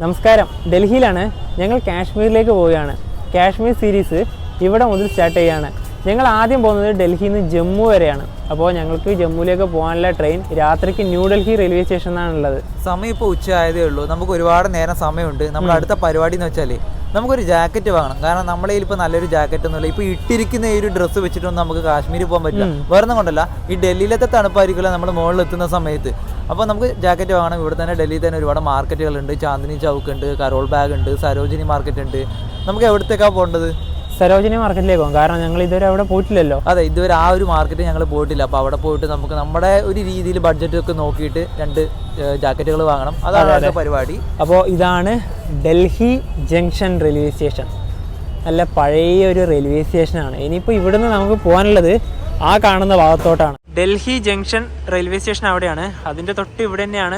നമസ്കാരം, ഡൽഹിയിലാണ്. ഞങ്ങൾ കാശ്മീരിലേക്ക് പോവുകയാണ്. കാശ്മീർ സീരീസ് ഇവിടെ മുതൽ സ്റ്റാർട്ട് ചെയ്യുകയാണ്. ഞങ്ങൾ ആദ്യം പോകുന്നത് ഡൽഹിയിൽ നിന്ന് ജമ്മു വരെയാണ്. അപ്പോൾ ഞങ്ങൾക്ക് ജമ്മുവിലേക്ക് പോകാനുള്ള ട്രെയിൻ രാത്രിക്ക് ന്യൂഡൽഹി റെയിൽവേ സ്റ്റേഷനിലാണുള്ളത്. സമയം ഇപ്പോൾ ഉച്ച ആയതേ ഉള്ളൂ. നമുക്ക് ഒരുപാട് നേരം സമയമുണ്ട്. നമ്മുടെ അടുത്ത പരിപാടി എന്ന് വെച്ചാൽ നമുക്കൊരു ജാക്കറ്റ് വാങ്ങണം. കാരണം നമ്മുടെ കയ്യിൽ ഇപ്പോൾ നല്ലൊരു ജാക്കറ്റ് ഒന്നുമില്ല. ഇപ്പോൾ ഇട്ടിരിക്കുന്ന ഈ ഒരു ഡ്രസ്സ് വെച്ചിട്ടൊന്നും നമുക്ക് കാശ്മീരിൽ പോകാൻ പറ്റില്ല. വേറെ കൊണ്ടല്ല, ഈ ഡൽഹിയിലത്തെ തണുപ്പായിരിക്കില്ല നമ്മൾ മുകളിൽ എത്തുന്ന സമയത്ത്. അപ്പോൾ നമുക്ക് ജാക്കറ്റ് വാങ്ങണം. ഇവിടെ തന്നെ ഡൽഹിയിൽ തന്നെ ഒരുപാട് മാർക്കറ്റുകളുണ്ട്. ചാന്ദിനി ചൗക്ക് ഉണ്ട്, കരോൾ ബാഗ് ഉണ്ട്, സരോജിനി മാർക്കറ്റ് ഉണ്ട്. നമുക്ക് എവിടത്തേക്കാണ് പോകേണ്ടത്? സരോജിനി മാർക്കറ്റിലേക്ക് പോകും. കാരണം ഞങ്ങൾ ഇതുവരെ അവിടെ പോയിട്ടില്ലല്ലോ. അതെ, ഇതുവരെ ആ ഒരു മാർക്കറ്റ് ഞങ്ങൾ പോയിട്ടില്ല. അപ്പോൾ അവിടെ പോയിട്ട് നമുക്ക് നമ്മുടെ ഒരു രീതിയിൽ ബഡ്ജറ്റൊക്കെ നോക്കിയിട്ട് 2 ജാക്കറ്റുകൾ വാങ്ങണം. അതാണ് പരിപാടി. അപ്പോൾ ഇതാണ് ഡൽഹി ജംഗ്ഷൻ റെയിൽവേ സ്റ്റേഷൻ. നല്ല പഴയ ഒരു റെയിൽവേ സ്റ്റേഷനാണ്. ഇനിയിപ്പോൾ ഇവിടുന്ന് നമുക്ക് പോകാനുള്ളത് ആ കാണുന്ന ഭാഗത്തോട്ടാണ്. ഡൽഹി ജംഗ്ഷൻ റെയിൽവേ സ്റ്റേഷൻ അവിടെയാണ്. അതിൻ്റെ തൊട്ട് ഇവിടെ തന്നെയാണ്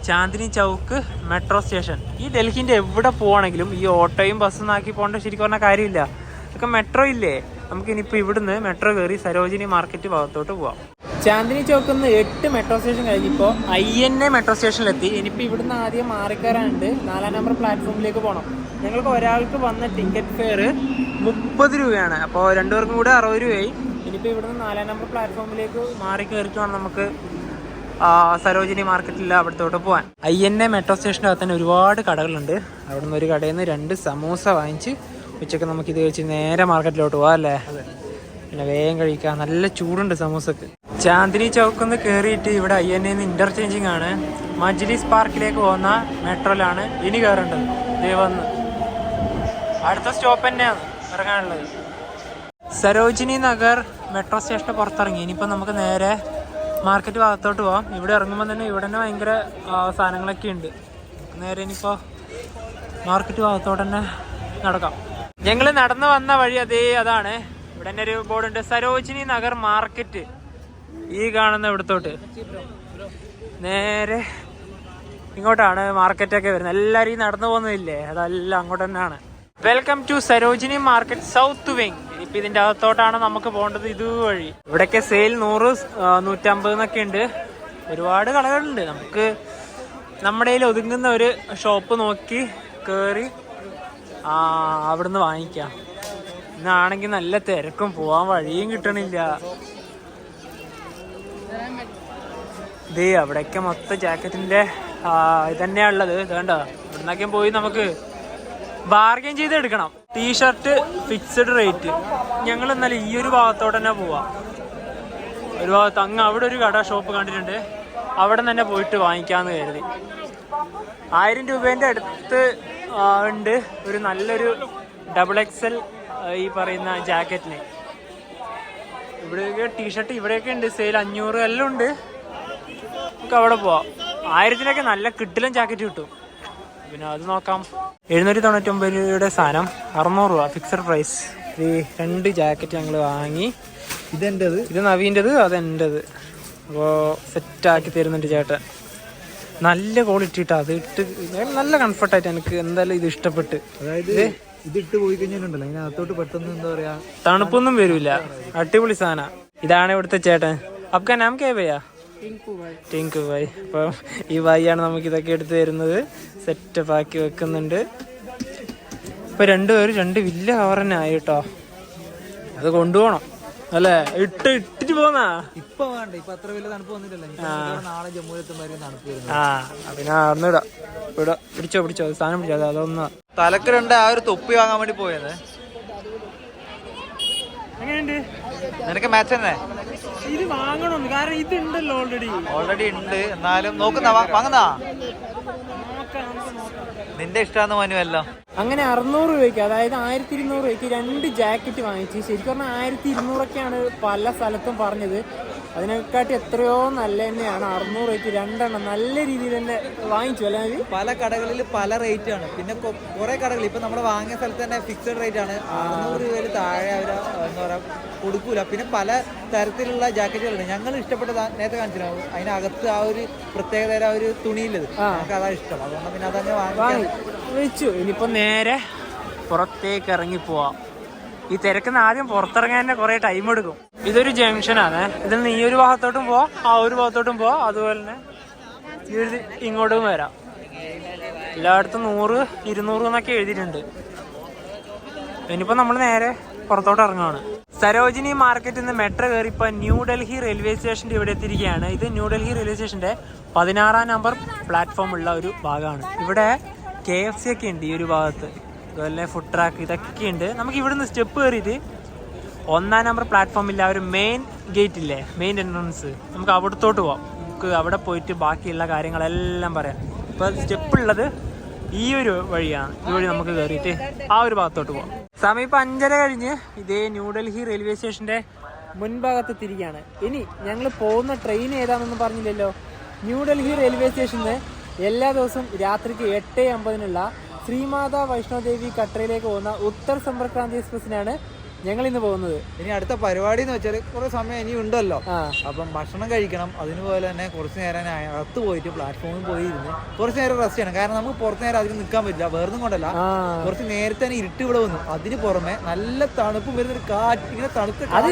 ചാന്ദിനി ചൗക്ക് മെട്രോ സ്റ്റേഷൻ. ഈ ഡൽഹിൻ്റെ എവിടെ പോവാണെങ്കിലും ഈ ഓട്ടോയും ബസ്സും ആക്കി പോകേണ്ട ശരിക്കും പറഞ്ഞ കാര്യമില്ല. ഇതൊക്കെ മെട്രോ ഇല്ലേ, നമുക്ക് ഇനിയിപ്പോൾ ഇവിടുന്ന് മെട്രോ കയറി സരോജിനി മാർക്കറ്റ് ഭാഗത്തോട്ട് പോവാം. ചാന്ദിനി ചൗക്കിൽ നിന്ന് 8 മെട്രോ സ്റ്റേഷൻ കഴിഞ്ഞിപ്പോൾ INA മെട്രോ സ്റ്റേഷനിലെത്തി. ഇനിയിപ്പോൾ ഇവിടുന്ന് ആദ്യം മാറിക്കയറാനുണ്ട്. 4-ാം നമ്പർ പ്ലാറ്റ്ഫോമിലേക്ക് പോകണം. ഞങ്ങൾക്ക് ഒരാൾക്ക് വന്ന ടിക്കറ്റ് ഫെയർ 30 രൂപയാണ്. അപ്പോൾ 2 പേർക്കും കൂടെ 60 രൂപയായി. ഇനിയിപ്പോൾ ഇവിടുന്ന് 4-ാം നമ്പർ പ്ലാറ്റ്ഫോമിലേക്ക് മാറി കയറിയിട്ട് വേണം നമുക്ക് സരോജിനി മാർക്കറ്റിൽ അവിടത്തോട്ട് പോകാൻ. INA മെട്രോ സ്റ്റേഷൻ്റെ അകത്ത് തന്നെ ഒരുപാട് കടകളുണ്ട്. അവിടെ നിന്ന് ഒരു കടയിൽ നിന്ന് 2 സമൂസ വാങ്ങിച്ച് ഉച്ചയ്ക്ക് നമുക്കിത് കഴിച്ച് നേരെ മാർക്കറ്റിലോട്ട് പോകാം അല്ലേ. പിന്നെ വേഗം കഴിക്കാം. നല്ല ചൂടുണ്ട് സമൂസക്ക്. ചാന്ദിനി ചൗക്കിൽ നിന്ന് കയറിയിട്ട് ഇവിടെ INA ഇന്റർചേഞ്ചിങ് ആണ്. മജ്ലിസ് പാർക്കിലേക്ക് പോകുന്ന മെട്രോയിലാണ് ഇനി കയറേണ്ടത്. ഇതേ വന്ന് അടുത്ത സ്റ്റോപ്പ് തന്നെയാണ് ഇറങ്ങാനുള്ളത്. സരോജിനി നഗർ മെട്രോ സ്റ്റേഷന് പുറത്തിറങ്ങി. ഇനിയിപ്പോൾ നമുക്ക് നേരെ മാർക്കറ്റ് ഭാഗത്തോട്ട് പോവാം. ഇവിടെ ഇറങ്ങുമ്പോൾ തന്നെ ഇവിടെ തന്നെ ഭയങ്കര സാധനങ്ങളൊക്കെ ഉണ്ട്. നേരെ ഇനിയിപ്പോൾ മാർക്കറ്റ് ഭാഗത്തോട്ട് തന്നെ നടക്കാം. ഞങ്ങൾ നടന്നു വന്ന വഴി അതാണ്. ഇവിടെ തന്നെ ഒരു ബോർഡുണ്ട്, സരോജിനി നഗർ മാർക്കറ്റ്. ഈ കാണുന്ന ഇവിടത്തോട്ട് നേരെ ഇങ്ങോട്ടാണ് മാർക്കറ്റൊക്കെ വരുന്നത്. എല്ലാവരും ഈ നടന്നു പോകുന്നതില്ലേ, അതെല്ലാം അങ്ങോട്ട് തന്നെയാണ്. Welcome to Sarojini market south wing. ഇപ്പം ഇതിൻ്റെ അകത്തോട്ടാണ് നമുക്ക് പോകേണ്ടത്. ഇതുവഴി ഇവിടെയൊക്കെ സെയിൽ 100, 150 എന്നൊക്കെ ഉണ്ട്. ഒരുപാട് കടകളുണ്ട്. നമുക്ക് നമ്മുടെ കയ്യിൽ ഒതുങ്ങുന്ന ഒരു ഷോപ്പ് നോക്കി കയറി അവിടുന്ന് വാങ്ങിക്കാം. ഇന്നാണെങ്കിൽ നല്ല തിരക്കും, പോവാൻ വഴിയും കിട്ടണില്ല. ഇതേ അവിടെയൊക്കെ മൊത്തം ജാക്കറ്റിന്റെ ഇതന്നെയാ ഉള്ളത്. ഇതേണ്ട ഇവിടുന്നൊക്കെ പോയി നമുക്ക് ബാർഗൈൻ ചെയ്ത് എടുക്കണം. T shirt fixed rate. ഞങ്ങൾ എന്നാലും ഈ ഒരു ഭാഗത്തോട്ട് തന്നെ പോവാം. ഒരു ഭാഗത്ത് അങ്ങ് അവിടെ ഒരു കട ഷോപ്പ് കണ്ടിട്ടുണ്ട്. അവിടെ തന്നെ പോയിട്ട് വാങ്ങിക്കാമെന്ന് കരുതി. 1000 രൂപേൻ്റെ അടുത്ത് ഉണ്ട് ഒരു നല്ലൊരു XXL ഈ പറയുന്ന ജാക്കറ്റിന്. ഇവിടെയൊക്കെ ടീഷർട്ട് ഇവിടെയൊക്കെ ഉണ്ട് സെയിൽ. 500 എല്ലാം ഉണ്ട്. നമുക്ക് അവിടെ പോവാം. 1000-നൊക്കെ നല്ല കിട്ടിലും ജാക്കറ്റ് കിട്ടും. പിന്നെ അത് നോക്കാം. 799 രൂപയുടെ സാധനം 600 രൂപ ഫിക്സഡ് പ്രൈസ്. ഈ 2 ജാക്കറ്റ് ഞങ്ങൾ വാങ്ങി. ഇതെൻ്റെത്, ഇത് നവീൻ്റെത്, അതെൻ്റെത്. അപ്പോൾ സെറ്റാക്കി തരുന്നുണ്ട് ചേട്ടൻ. നല്ല ക്വാളിറ്റി ഇട്ടാ. അത് ഇട്ട് നല്ല കംഫർട്ടായിട്ട് എനിക്ക് എന്തായാലും ഇത് ഇഷ്ടപ്പെട്ട്. അതായത് ഇതിട്ട് പോയി കഴിഞ്ഞിട്ടുണ്ടല്ലോ അതിനകത്തോട്ട് പെട്ടെന്ന് എന്താ പറയാ, തണുപ്പൊന്നും വരില്ല. അടിപൊളി സാധനം. ഇതാണ് ഇവിടുത്തെ ചേട്ടൻ. അപ്കാ നാം കേ ഭയ്യാ? ടിങ്കു ഭായ്. അപ്പം ഈ ഭായിയാണ് നമുക്ക് ഇതൊക്കെ എടുത്ത് തരുന്നത്. സെറ്റപ്പ് ആക്കി വെക്കുന്നുണ്ട്. ഇപ്പൊ 2 പേരും 2 വലിയ കവർ തന്നെ ആയി കേട്ടോ. അത് കൊണ്ടുപോകണം അല്ലേ. ഇട്ടിട്ട് പോന്നാ. ഇപ്പൊ വേണ്ട, ഇപ്പൊ അത്ര വലിയ തണുപ്പ് വന്നിട്ടല്ലേ. നാളെ ജമ്മുവിലെത്തുമ്പോൾ തണുപ്പ് വരുന്നത്. പിന്നെ അന്നിടാ ഇവിടെ പിടിച്ചോ സാധനം പിടിച്ചോ. അതൊന്ന് തലക്കിലുണ്ട്. ആ ഒരു തൊപ്പി വാങ്ങാൻ വേണ്ടി പോയത്. എങ്ങനെയുണ്ട്? നിനക്ക് മാച്ച് തന്നെ ഇത് വാങ്ങണമെന്ന്. കാരണം ഇത് ഉണ്ടല്ലോ ഓൾറെഡി ഉണ്ട്. എന്നാലും നോക്കുന്ന വാങ്ങുന്നാ നിന്റെ ഇഷ്ടമാന്ന് മനുവല്ലോ. അങ്ങനെ 600 രൂപയ്ക്ക്, അതായത് 1200 രൂപയ്ക്ക് 2 ജാക്കറ്റ് വാങ്ങിച്ച്. ശരിക്കും പറഞ്ഞാൽ 1200 പല സ്ഥലത്തും പറഞ്ഞത്. അതിനെക്കാട്ടി എത്രയോ നല്ല തന്നെയാണ്. 600 രൂപയ്ക്ക് 2 എണ്ണം നല്ല രീതിയിൽ തന്നെ വാങ്ങിച്ചു അല്ലേ. പല കടകളിൽ പല റേറ്റ് ആണ്. പിന്നെ കുറെ കടകൾ ഇപ്പൊ നമ്മൾ വാങ്ങിയ സ്ഥലത്ത് തന്നെ ഫിക്സഡ് റേറ്റ് ആണ്. 600 രൂപയിൽ താഴെ അവർ എന്താ പറയാ കൊടുക്കൂല. പിന്നെ പല തരത്തിലുള്ള ജാക്കറ്റുകളുണ്ട്. ഞങ്ങൾ ഇഷ്ടപ്പെട്ടത് നേരത്തെ കാണിച്ചിട്ടുണ്ടാവും. അതിനകത്ത് ആ ഒരു പ്രത്യേകത ആ ഒരു തുണിയില്ലത് നമുക്ക് അതാ ഇഷ്ടം. അതുകൊണ്ട് പിന്നെ അതന്നെ വാങ്ങിച്ചു. ഇനിയിപ്പോ നേരെ പുറത്തേക്ക് ഇറങ്ങി പോവാം. ഈ തിരക്കുന്ന ആദ്യം പുറത്തിറങ്ങാൻ തന്നെ കുറെ ടൈം എടുക്കും. ഇതൊരു ജംഗ്ഷനാണ്. ഇതിൽ നിന്ന് ഈ ഒരു ഭാഗത്തോട്ടും പോവാം, ആ ഒരു ഭാഗത്തോട്ടും പോവാം. അതുപോലെ തന്നെ ഇങ്ങോട്ടും വരാം. എല്ലായിടത്തും 100, 200 എന്നൊക്കെ എഴുതിയിട്ടുണ്ട്. ഇനിയിപ്പോൾ നമ്മൾ നേരെ പുറത്തോട്ട് ഇറങ്ങുകയാണ്. സരോജിനി മാർക്കറ്റിൽ നിന്ന് മെട്രോ കയറി ഇപ്പോൾ ന്യൂഡൽഹി റെയിൽവേ സ്റ്റേഷൻ്റെ ഇവിടെ എത്തിയിരിക്കുകയാണ്. ഇത് ന്യൂഡൽഹി റെയിൽവേ സ്റ്റേഷൻ്റെ 16-ാം നമ്പർ പ്ലാറ്റ്ഫോം ഉള്ള ഒരു ഭാഗമാണ്. ഇവിടെ KFC ഒക്കെ ഉണ്ട് ഈ ഒരു ഭാഗത്ത്, അതുപോലെ ഫുഡ് ട്രാക്ക് ഇതൊക്കെ ഉണ്ട്. നമുക്ക് ഇവിടുന്ന് സ്റ്റെപ്പ് കയറിയിട്ട് 1-ാം നമ്പർ പ്ലാറ്റ്ഫോമില്ല ഒരു മെയിൻ ഗേറ്റ് ഇല്ലേ, മെയിൻ എൻട്രൻസ്, നമുക്ക് അവിടത്തോട്ട് പോവാം. നമുക്ക് അവിടെ പോയിട്ട് ബാക്കിയുള്ള കാര്യങ്ങളെല്ലാം പറയാം. ഇപ്പോൾ സ്റ്റെപ്പ് ഉള്ളത് ഈ ഒരു വഴിയാണ്. ഈ വഴി നമുക്ക് കയറിയിട്ട് ആ ഒരു ഭാഗത്തോട്ട് പോവാം. സമയം ഇപ്പം 5:30 കഴിഞ്ഞ് ഇതേ ന്യൂഡൽഹി റെയിൽവേ സ്റ്റേഷൻ്റെ മുൻഭാഗത്ത് എത്തിയിരിക്കുകയാണ്. ഇനി ഞങ്ങൾ പോകുന്ന ട്രെയിൻ ഏതാണെന്ന് പറഞ്ഞില്ലല്ലോ. ന്യൂഡൽഹി റെയിൽവേ സ്റ്റേഷനിൽ എല്ലാ ദിവസവും രാത്രിക്ക് 8:50 ശ്രീമാതാ വൈഷ്ണോദേവി കട്ടറയിലേക്ക് പോകുന്ന ഉത്തർ സമ്പർക്രാന്തി എക്സ്പ്രസിനാണ് ഞങ്ങൾ ഇന്ന് പോകുന്നത്. ഇനി അടുത്ത പരിപാടി എന്ന് വെച്ചാൽ കുറെ സമയം ഇനി ഉണ്ടല്ലോ, അപ്പം ഭക്ഷണം കഴിക്കണം. അതിനുപോലെ തന്നെ കുറച്ച് നേരം അകത്ത് പോയിട്ട് പ്ലാറ്റ്ഫോമിൽ പോയി ഇരുന്ന് കുറച്ച് നേരം റെസ്റ്റ് ചെയ്യണം. കാരണം നമുക്ക് പുറത്ത് നേരം അധികം നിൽക്കാൻ പറ്റില്ല, വേറൊന്നും കൊണ്ടല്ല. കുറച്ച് നേരത്തെ തന്നെ ഇരുട്ട് ഇവിടെ വന്നു. അതിന് പുറമെ നല്ല തണുപ്പും വരുന്നൊരു കാറ്റ്, ഇങ്ങനെ തണുത്ത അത്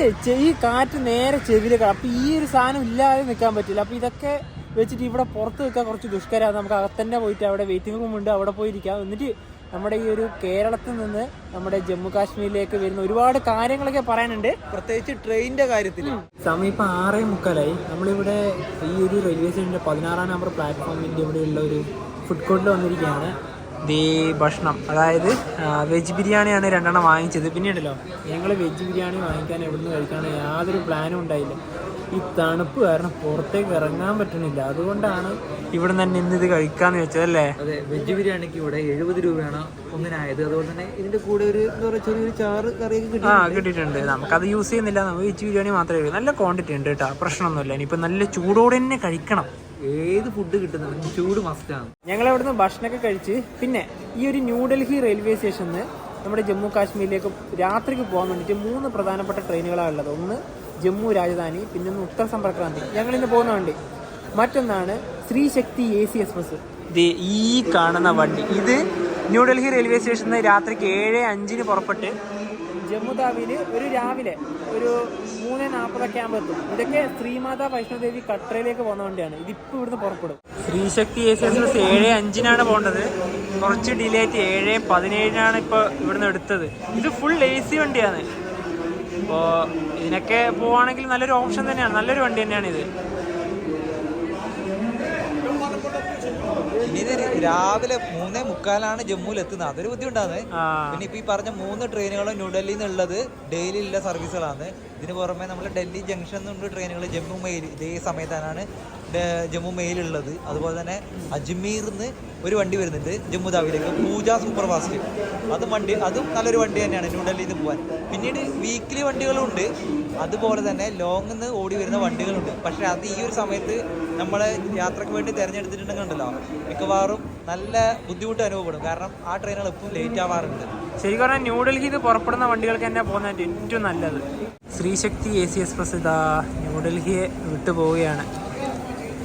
ഈ കാറ്റ് നേരെ ചെവിയിലേക്ക്. അപ്പൊ ഈ ഒരു സാധനം ഇല്ലാതെ നിൽക്കാൻ പറ്റില്ല. അപ്പൊ ഇതൊക്കെ വെച്ചിട്ട് ഇവിടെ പുറത്ത് നിൽക്കാൻ കുറച്ച് ദുഷ്കരമാണ്. നമുക്ക് അകത്തന്നെ പോയിട്ട് അവിടെ വെയിറ്റിംഗ് റൂം ഉണ്ട്, അവിടെ പോയിരിക്കാം. എന്നിട്ട് നമ്മുടെ ഈ ഒരു കേരളത്തിൽ നിന്ന് നമ്മുടെ ജമ്മു കാശ്മീരിലേക്ക് വരുന്ന ഒരുപാട് കാര്യങ്ങളൊക്കെ പറയാനുണ്ട്, പ്രത്യേകിച്ച് ട്രെയിനിന്റെ കാര്യത്തിൽ. സമയം ഇപ്പം 6:45. നമ്മളിവിടെ ഈ ഒരു റെയിൽവേ സ്റ്റേഷൻ്റെ 16-ാം നമ്പർ പ്ലാറ്റ്ഫോമിൻ്റെ ഇവിടെയുള്ള ഒരു ഫുഡ് കോർട്ടിൽ വന്നിരിക്കുകയാണ്. ദേ ഭക്ഷണം, അതായത് വെജ് ബിരിയാണിയാണ് 2 വാങ്ങിച്ചത്. പിന്നീടല്ലോ ഞങ്ങൾ വെജ് ബിരിയാണി വാങ്ങിക്കാൻ എവിടുന്ന് കഴിക്കാനോ യാതൊരു പ്ലാനും ഉണ്ടായില്ല. ഈ തണുപ്പ് കാരണം പുറത്തേക്ക് ഇറങ്ങാൻ പറ്റുന്നില്ല. അതുകൊണ്ടാണ് ഇവിടെ തന്നെ ഇന്ന് ഇത് കഴിക്കാന്ന് വെച്ചതല്ലേ. അതെ, വെജ് ബിരിയാണിക്ക് ഇവിടെ 70 രൂപയാണ് ഒന്നിനായത്. അതുപോലെ തന്നെ ഇതിന്റെ കൂടെ ഒരു എന്താ പറയുക ചെറിയൊരു ചാറ് കറിയൊക്കെ കിട്ടിയിട്ടുണ്ട്. നമുക്കത് യൂസ് ചെയ്യുന്നില്ല, നമുക്ക് വെജ് ബിരിയാണി മാത്രമേ ഉള്ളൂ. നല്ല ക്വാണ്ടിറ്റി ഉണ്ട് കേട്ടോ, പ്രശ്നമൊന്നുമില്ല. ഇനിയിപ്പോൾ നല്ല ചൂടോടെ തന്നെ കഴിക്കണം. ഏത് ഫുഡ് കിട്ടുന്നുണ്ട് ചൂട് മസ്റ്റാണ്. ഞങ്ങൾ അവിടുന്ന് ഭക്ഷണമൊക്കെ കഴിച്ച് പിന്നെ ഈ ഒരു ന്യൂഡൽഹി റെയിൽവേ സ്റ്റേഷനിൽ നമ്മുടെ ജമ്മു കാശ്മീരിലേക്ക് രാത്രിക്ക് പോകാൻ വേണ്ടിയിട്ട് 3 പ്രധാനപ്പെട്ട ട്രെയിനുകളാണ് ഉള്ളത്. ഒന്ന് ജമ്മു രാജധാനി, പിന്നെ ഒന്ന് ഉത്തർ സമ്പർക്രാന്തി, ഞങ്ങളിന്ന് പോകുന്ന വണ്ടി. മറ്റൊന്നാണ് ശ്രീ ശക്തി AC എക്സ്പ്രസ്. ഇത് ഈ കാണുന്ന വണ്ടി ഇത് ന്യൂഡൽഹി റെയിൽവേ സ്റ്റേഷനിൽ രാത്രിക്ക് 7:05 പുറപ്പെട്ട് ജമ്മു താവിയിൽ രാവിലെ ഒരു 3:40 ആകുമ്പോൾ എത്തും. ഇതൊക്കെ ശ്രീമാതാ വൈഷ്ണോദേവി കട്ടറയിലേക്ക് പോകുന്ന വണ്ടിയാണ്. ഇതിപ്പോൾ ഇവിടുന്ന് പുറപ്പെടും. ശ്രീശക്തി AC എക്സ്പ്രസ് 7:05 പോകേണ്ടത്, കുറച്ച് ഡിലേ ആയിട്ട് 7:17 ഇപ്പോൾ ഇവിടുന്ന് എടുത്തത്. ഇത് ഫുൾ AC വണ്ടിയാണ്. അപ്പോൾ ഇതിനൊക്കെ പോവുകയാണെങ്കിൽ നല്ലൊരു ഓപ്ഷൻ തന്നെയാണ്, നല്ലൊരു വണ്ടി തന്നെയാണ് ഇത്. ഇനി ഇത് രാവിലെ 3:45 ജമ്മുവിൽ എത്തുന്നത്, അതൊരു ബുദ്ധിമുട്ടാണ്. പിന്നെ ഇപ്പൊ ഈ പറഞ്ഞ 3 ട്രെയിനുകളും ന്യൂഡൽഹിയിൽ നിന്നുള്ളത് ഡെയിലി ഉള്ള സർവീസുകളാണ്. ഇതിന് പുറമെ നമ്മൾ ഡൽഹി ജംഗ്ഷനിൽ നിന്നുള്ള ട്രെയിനുകൾ ജമ്മു മെയിൽ ഇതേ സമയത്താണ് ജമ്മു മെയിൽ ഉള്ളത്. അതുപോലെ തന്നെ അജ്മീറിൽ നിന്ന് ഒരു വണ്ടി വരുന്നുണ്ട് ജമ്മു താവിയിലേക്ക്, പൂജ സൂപ്പർ ഫാസ്റ്റ്. അതും നല്ലൊരു വണ്ടി തന്നെയാണ് ന്യൂഡൽഹിയിൽ നിന്ന് പോകാൻ. പിന്നീട് വീക്കിലി വണ്ടികളുണ്ട്, അതുപോലെ തന്നെ ലോങ്ങിൽ നിന്ന് ഓടി വരുന്ന വണ്ടികളുണ്ട്. പക്ഷെ അത് ഈ ഒരു സമയത്ത് നമ്മൾ യാത്രയ്ക്ക് വേണ്ടി തിരഞ്ഞെടുത്തിട്ടുണ്ടെങ്കിലോ മിക്കവാറും നല്ല ബുദ്ധിമുട്ട് അനുഭവപ്പെടും. കാരണം ആ ട്രെയിനുകൾ എപ്പോഴും ലേറ്റ് ആവാറുണ്ട്. ശരിക്കും പറഞ്ഞാൽ ന്യൂഡൽഹിയിൽ നിന്ന് പുറപ്പെടുന്ന വണ്ടികൾക്ക് തന്നെ പോകുന്നതായിട്ട് ഏറ്റവും നല്ലത്. ശ്രീശക്തി AC എക്സ്പ്രസ് ഇതാ ന്യൂഡൽഹിയെ വിട്ടുപോവുകയാണ്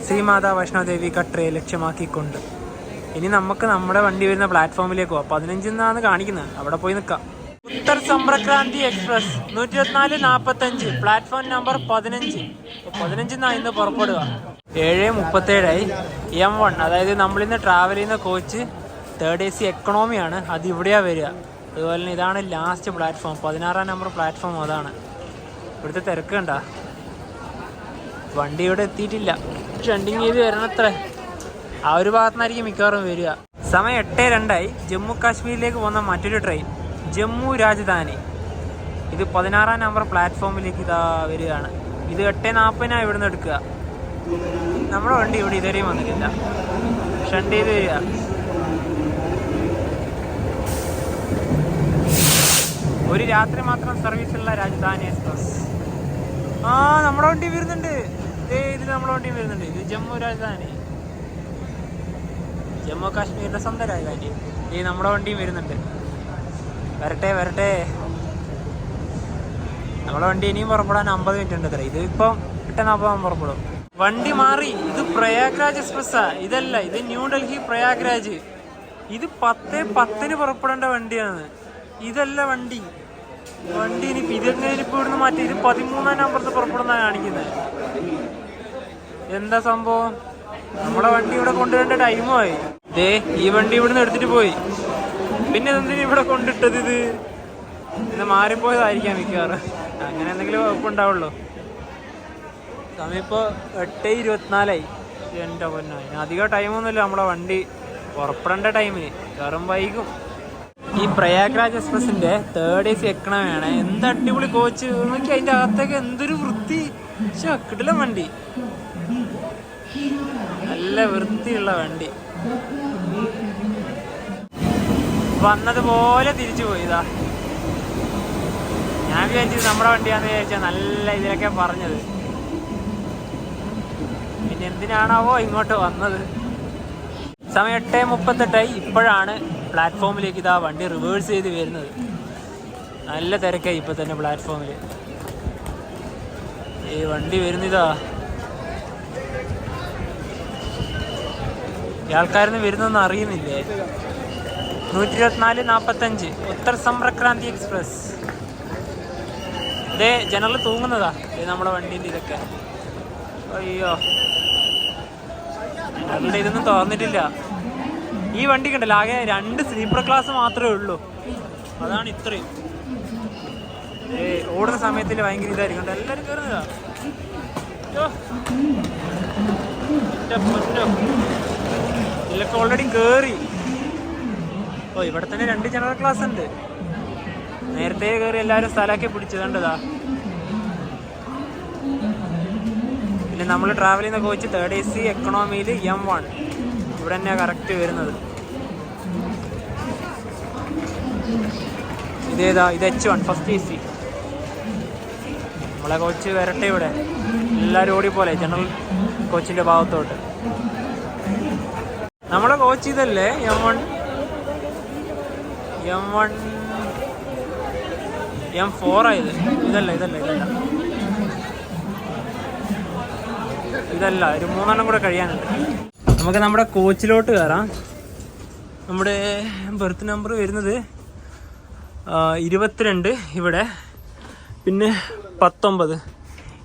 ശ്രീമാതാ വൈഷ്ണോദേവി കട്ടറയെ ലക്ഷ്യമാക്കിക്കൊണ്ട്. ഇനി നമുക്ക് നമ്മുടെ വണ്ടി വരുന്ന പ്ലാറ്റ്ഫോമിലേക്ക് പോവാം. 15 കാണിക്കുന്നത്, അവിടെ പോയി നിൽക്കാം. Uttar Sampark Kranti express 124:45 platform number 15. 15 ഇന്ന് പുറപ്പെടുക. 7:37 M1, അതായത് നമ്മളിന്ന് ട്രാവൽ ചെയ്യുന്ന കോച്ച് 3rd AC എക്കണോമിയാണ്. അത് ഇവിടെയാണ് വരിക. അതുപോലെ തന്നെ ഇതാണ് ലാസ്റ്റ് പ്ലാറ്റ്ഫോം, 16-ാം നമ്പർ പ്ലാറ്റ്ഫോം. അതാണ് ഇവിടുത്തെ തിരക്ക് കണ്ട. വണ്ടി ഇവിടെ എത്തിയിട്ടില്ല, ഷണ്ടിങ് ചെയ്ത് വരണത്ര. ആ ഒരു ഭാഗത്തുനിന്നായിരിക്കും മിക്കവാറും വരിക. സമയം 8:02. ജമ്മു കാശ്മീരിലേക്ക് പോകുന്ന മറ്റൊരു ട്രെയിൻ ജമ്മു രാജധാനി. ഇത് 16-ാം നമ്പർ പ്ലാറ്റ്ഫോമിലേക്ക് ഇതാ വരികയാണ്. ഇത് 8:40 ഇവിടുന്ന് എടുക്കുക. നമ്മുടെ വണ്ടി ഇവിടെ ഇതുവരെയും വന്നിട്ടില്ല, ഷണ്ട് ചെയ്ത് വരിക. ഒരു രാത്രി മാത്രം സർവീസുള്ള രാജധാനി എക്സ്പ്രസ്. നമ്മുടെ വണ്ടി വരുന്നുണ്ട്. ഇതിൽ നമ്മുടെ വണ്ടി വരുന്നുണ്ട്. ഇത് ജമ്മു രാജധാനി, ജമ്മു കാശ്മീരിന്റെ സ്വന്തം രാജധാനി. നമ്മുടെ വണ്ടിയും വരുന്നുണ്ട്. വരട്ടെ. നമ്മുടെ വണ്ടി ഇനിയും പുറപ്പെടാൻ 50 മിനിറ്റ് ഉണ്ട് അത്ര. ഇത് ഇപ്പം 8:40 പുറപ്പെടും. വണ്ടി മാറി. ഇത് പ്രയാഗ്രാജ് എക്സ്പ്രസ്സാ, ഇതല്ല. ഇത് ന്യൂഡൽഹി പ്രയാഗ്രാജ്. ഇത് 10:10 പുറപ്പെടേണ്ട വണ്ടിയാണ്. ഇതല്ല വണ്ടി ഇനിയിപ്പോൾ ഇതെങ്ങനെ ഇപ്പോൾ ഇവിടുന്ന് മാറ്റി. ഇത് 13-ാം നമ്പറിൽ പുറപ്പെടുന്നതാണ് കാണിക്കുന്നത്. എന്താ സംഭവം? നമ്മളെ വണ്ടി ഇവിടെ കൊണ്ടുവരേണ്ട ടൈമുമായി. ഈ വണ്ടി ഇവിടുന്ന് എടുത്തിട്ട് പോയി. പിന്നെ എന്തിനാ ഇവിടെ കൊണ്ടിട്ടത്? ഇത് മാറിപ്പോയതായിരിക്കാം മിക്കവാറും. അങ്ങനെ എന്തെങ്കിലും കുഴപ്പമുണ്ടാവുള്ളൂ. സമയം ഇപ്പോൾ 8:24. എൻ്റെ പൊന്നായി, അധികം ടൈമൊന്നുമില്ല നമ്മളെ വണ്ടി പുറപ്പെടേണ്ട ടൈമിന്, കാരണം വൈകും. ഈ പ്രയാഗ്രാജ് എക്സ്പ്രസിന്റെ 3rd AC എക്കണോമിയാണ്. എന്ത് അടിപൊളി കോച്ച് നോക്കി, അതിൻ്റെ അകത്തൊക്കെ എന്തൊരു വൃത്തി. കിടിലൻ വണ്ടി, നല്ല വൃത്തിയുള്ള വണ്ടി. വന്നതുപോലെ തിരിച്ചു പോയിതാ. ഞാൻ വിചാരിച്ചത് നമ്മുടെ വണ്ടിയാന്ന് വിചാരിച്ചാൽ നല്ല ഇതിലൊക്കെ പറഞ്ഞത്. പിന്നെ എന്തിനാണാവോ ഇങ്ങോട്ട് വന്നത്. സമയം 8:38. ഇപ്പോഴാണ് പ്ലാറ്റ്ഫോമിലേക്ക് ഇതാ വണ്ടി റിവേഴ്സ് ചെയ്ത് വരുന്നത്. നല്ല തിരക്കായി ഇപ്പം തന്നെ പ്ലാറ്റ്ഫോമിൽ. ഈ വണ്ടി വരുന്നതാ, ആൾക്കാരൊന്നും വരുന്നൊന്നും അറിയുന്നില്ലേ. 124:45 ഉത്തർ സമ്പർക്രാന്തി എക്സ്പ്രസ്. ഇതേ ജനറൽ തൂങ്ങുന്നതാ നമ്മുടെ വണ്ടീൻ്റെ ഇതൊക്കെ. അയ്യോ, ജനറലിൻ്റെ ഇതൊന്നും തുറന്നിട്ടില്ല. ഈ വണ്ടി കണ്ടല്ലോ, ആകെ 2 സ്ലീപ്പർ ക്ലാസ് മാത്രമേ ഉള്ളൂ. അതാണ് ഇത്രയും. ഓടുന്ന സമയത്തിൽ ഭയങ്കര ഇതായിരിക്കും. എല്ലാവരും കയറുന്നതാ. ഇതിലൊക്കെ ഓൾറെഡി കയറി. ഇവിടെ തന്നെ 2 ജനറൽ ക്ലാസ് ഉണ്ട്. നേരത്തെ കയറി എല്ലാവരും സ്ഥലമൊക്കെ പിടിച്ചത് കണ്ടതാ. പിന്നെ നമ്മൾ ട്രാവൽ ചെയ്യുന്ന കോച്ച് 3rd AC എക്കണോമിയിൽ M1 ഇവിടെ തന്നെയാണ് കറക്റ്റ് വരുന്നത്. ഇതേതാ, ഇത് H1 ഫസ്റ്റ് AC. നമ്മളെ കോച്ച് വരട്ടെ ഇവിടെ. എല്ലാവരും ഓടിപ്പോലെ ജനറൽ കോച്ചിൻ്റെ ഭാഗത്തോട്ട്. നമ്മളെ കോച്ച് ഇതല്ലേ M1 M4 ആയത്. ഇതല്ല ഒരു 3 എണ്ണം കൂടെ കഴിയാനുണ്ട്. നമുക്ക് നമ്മുടെ കോച്ചിലോട്ട് കയറാം. നമ്മുടെ ബർത്ത് നമ്പർ വരുന്നത് 22 ഇവിടെ, പിന്നെ 19.